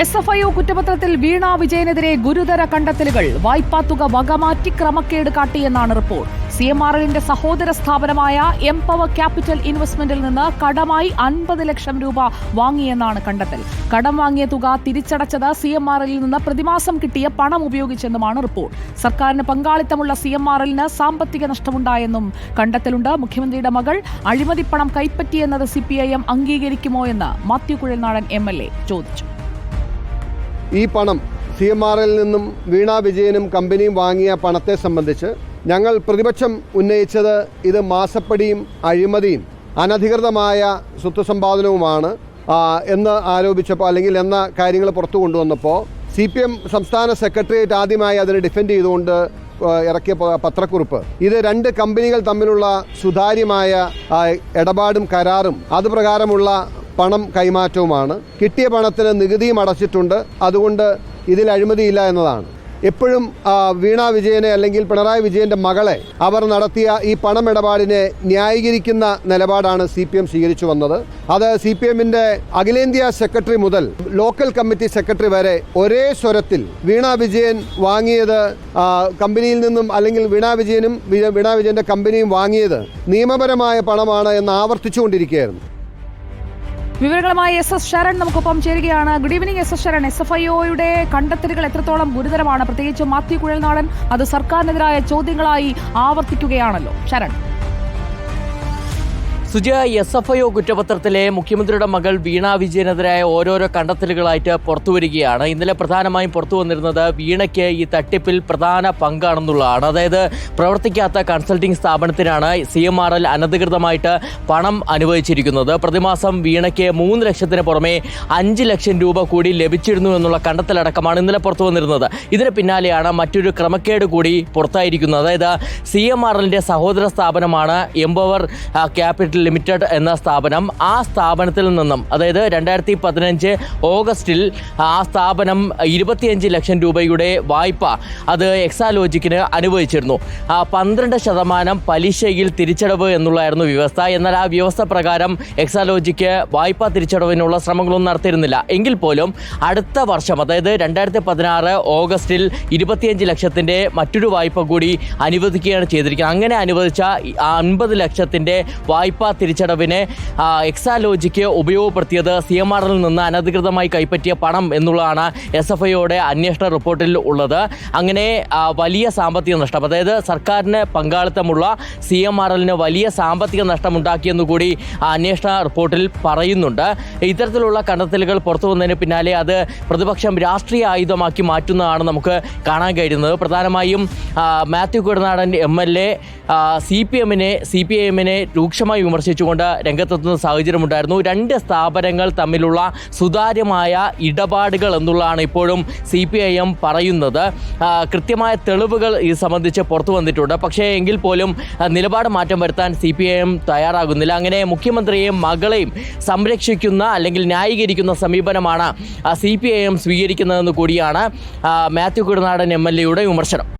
SFIO കുറ്റപത്രത്തിൽ വീണ വിജയനെതിരെ ഗുരുതര കണ്ടെത്തലുകൾ. വായ്പാത്തുക വകമാറ്റി ക്രമക്കേട് കാട്ടിയെന്നാണ് റിപ്പോർട്ട്. CMRLന്റെ സഹോദര സ്ഥാപനമായ എംപവർ ക്യാപിറ്റൽ ഇൻവെസ്റ്റ്മെന്റിൽ നിന്ന് കടമായി 50 ലക്ഷം രൂപ വാങ്ങിയെന്നാണ് കണ്ടെത്തൽ. കടം വാങ്ങിയ തുക തിരിച്ചടച്ചത് CMRLൽ നിന്ന് പ്രതിമാസം കിട്ടിയ പണം ഉപയോഗിച്ചെന്നുമാണ് റിപ്പോർട്ട്. സർക്കാരിന് പങ്കാളിത്തമുള്ള CMRLന് സാമ്പത്തിക നഷ്ടമുണ്ടായെന്നും കണ്ടെത്തലുണ്ട്. മുഖ്യമന്ത്രിയുടെ മകൾ അഴിമതിപ്പണം കൈപ്പറ്റിയെന്നത് CPIM അംഗീകരിക്കുമോ എന്ന് മാത്യു കുഴൽനാടൻ MLA ചോദിച്ചു. ഈ പണം CMRLൽ നിന്നും വീണ വിജയനും കമ്പനിയും വാങ്ങിയ പണത്തെ സംബന്ധിച്ച് ഞങ്ങൾ പ്രതിപക്ഷം ഉന്നയിച്ചത് ഇത് മാസപ്പടിയും അഴിമതിയും അനധികൃതമായ സ്വത്ത് സമ്പാദനവുമാണ് എന്ന് ആരോപിച്ചപ്പോൾ അല്ലെങ്കിൽ എന്ന കാര്യങ്ങൾ പുറത്തു കൊണ്ടുവന്നപ്പോൾ CPM സംസ്ഥാന സെക്രട്ടേറിയറ്റ് ആദ്യമായി അതിനെ ഡിഫെൻഡ് ചെയ്തുകൊണ്ട് ഇറക്കിയ പത്രക്കുറിപ്പ് ഇത് രണ്ട് കമ്പനികൾ തമ്മിലുള്ള സുതാര്യമായ ഇടപാടും കരാറും അതുപ്രകാരമുള്ള പണം കൈമാറ്റവുമാണ്. കിട്ടിയ പണത്തിന് നികുതിയും അടച്ചിട്ടുണ്ട്. അതുകൊണ്ട് ഇതിൽ അഴിമതിയില്ല എന്നതാണ്. എപ്പോഴും വീണ വിജയനെ അല്ലെങ്കിൽ പിണറായി വിജയൻ്റെ മകളെ അവർ നടത്തിയ ഈ പണമിടപാടിനെ ന്യായീകരിക്കുന്ന നിലപാടാണ് CPM സ്വീകരിച്ചു വന്നത്. അത് CPMന്റെ അഖിലേന്ത്യാ സെക്രട്ടറി മുതൽ ലോക്കൽ കമ്മിറ്റി സെക്രട്ടറി വരെ ഒരേ സ്വരത്തിൽ വീണ വിജയൻ വാങ്ങിയത് കമ്പനിയിൽ നിന്നും അല്ലെങ്കിൽ വീണ വിജയൻ്റെ കമ്പനിയും വാങ്ങിയത് നിയമപരമായ പണമാണ് എന്ന് ആവർത്തിച്ചുകൊണ്ടിരിക്കുകയായിരുന്നു. വിവരങ്ങളുമായി SS ശരൺ നമുക്കൊപ്പം ചേരുകയാണ്. Good evening SS Saran. SFIOയുടെ കണ്ടെത്തലുകൾ എത്രത്തോളം ഗുരുതരമാണ്? പ്രത്യേകിച്ച് മാത്യു കുഴൽനാടൻ അത് സർക്കാരിനെതിരായ ചോദ്യങ്ങളായി ആവർത്തിക്കുകയാണല്ലോ. ശരൺ. സുജയ, SFIO കുറ്റപത്രത്തിലെ മുഖ്യമന്ത്രിയുടെ മകൾ വീണ വിജയനെതിരായ ഓരോരോ കണ്ടെത്തലുകളായിട്ട് പുറത്തുവരികയാണ്. ഇന്നലെ പ്രധാനമായും പുറത്തു വന്നിരുന്നത് വീണയ്ക്ക് ഈ തട്ടിപ്പിൽ പ്രധാന പങ്കാണെന്നുള്ളതാണ്. അതായത് പ്രവർത്തിക്കാത്ത കൺസൾട്ടിംഗ് സ്ഥാപനത്തിനാണ് CMRL അനധികൃതമായിട്ട് പണം അനുവദിച്ചിരിക്കുന്നത്. പ്രതിമാസം വീണയ്ക്ക് 3 ലക്ഷത്തിന് പുറമെ 5 ലക്ഷം രൂപ കൂടി ലഭിച്ചിരുന്നു എന്നുള്ള കണ്ടെത്തലടക്കമാണ് ഇന്നലെ പുറത്തു വന്നിരുന്നത്. ഇതിന് പിന്നാലെയാണ് മറ്റൊരു ക്രമക്കേട് കൂടി പുറത്തായിരിക്കുന്നത്. അതായത് CMRLന്റെ സഹോദര സ്ഥാപനമാണ് എംപവർ ക്യാപിറ്റൽ ലിമിറ്റഡ് എന്ന സ്ഥാപനം. ആ സ്ഥാപനത്തിൽ നിന്നും അതായത് 2015 ഓഗസ്റ്റിൽ ആ സ്ഥാപനം 25 ലക്ഷം രൂപയുടെ വായ്പ അത് എക്സാലോജിക്കിന് അനുവദിച്ചിരുന്നു. 12% പലിശയിൽ തിരിച്ചടവ് എന്നുള്ളതായിരുന്നു വ്യവസ്ഥ. എന്നാൽ ആ വ്യവസ്ഥ പ്രകാരം എക്സാലോജിക്ക് വായ്പ തിരിച്ചടവിനുള്ള ശ്രമങ്ങളൊന്നും നടത്തിയിരുന്നില്ല. എങ്കിൽ പോലും അടുത്ത വർഷം അതായത് 2016 ഓഗസ്റ്റിൽ 25 ലക്ഷത്തിൻ്റെ മറ്റൊരു വായ്പ കൂടി അനുവദിക്കുകയാണ് ചെയ്തിരിക്കുന്നത്. അങ്ങനെ അനുവദിച്ച 50 ലക്ഷത്തിൻ്റെ വായ്പ തിരിച്ചടവിന് എക്സാലോജിക്ക് ഉപയോഗപ്പെടുത്തിയത് CMRLൽ നിന്ന് അനധികൃതമായി കൈപ്പറ്റിയ പണം എന്നുള്ളതാണ് SFIOയുടെ അന്വേഷണ റിപ്പോർട്ടിൽ ഉള്ളത്. അങ്ങനെ വലിയ സാമ്പത്തിക നഷ്ടം, അതായത് സർക്കാരിന് പങ്കാളിത്തമുള്ള CMRLന് വലിയ സാമ്പത്തിക നഷ്ടം ഉണ്ടാക്കിയെന്നു കൂടി അന്വേഷണ റിപ്പോർട്ടിൽ പറയുന്നുണ്ട്. ഇത്തരത്തിലുള്ള കണ്ടെത്തലുകൾ പുറത്തു വന്നതിന് പിന്നാലെ അത് പ്രതിപക്ഷം രാഷ്ട്രീയ ആയുധമാക്കി മാറ്റുന്നതാണ് നമുക്ക് കാണാൻ കഴിയുന്നത്. പ്രധാനമായും മാത്യു കുഴൽനാടൻ MLA CPIMനെ രൂക്ഷമായി വിമർശിച്ചുകൊണ്ട് രംഗത്തെത്തുന്ന സാഹചര്യമുണ്ടായിരുന്നു. രണ്ട് സ്ഥാപനങ്ങൾ തമ്മിലുള്ള സുതാര്യമായ ഇടപാടുകൾ എന്നുള്ളതാണ് ഇപ്പോഴും CPIM പറയുന്നത്. കൃത്യമായ തെളിവുകൾ ഇത് സംബന്ധിച്ച് പുറത്തു വന്നിട്ടുണ്ട്. പക്ഷേ എങ്കിൽ പോലും നിലപാട് മാറ്റം വരുത്താൻ CPIM തയ്യാറാകുന്നില്ല. അങ്ങനെ മുഖ്യമന്ത്രിയെയും മകളെയും സംരക്ഷിക്കുന്ന അല്ലെങ്കിൽ ന്യായീകരിക്കുന്ന സമീപനമാണ് CPIM സ്വീകരിക്കുന്നതെന്ന് കൂടിയാണ് മാത്യു കുഴൽനാടൻ MLAയുടെ വിമർശനം.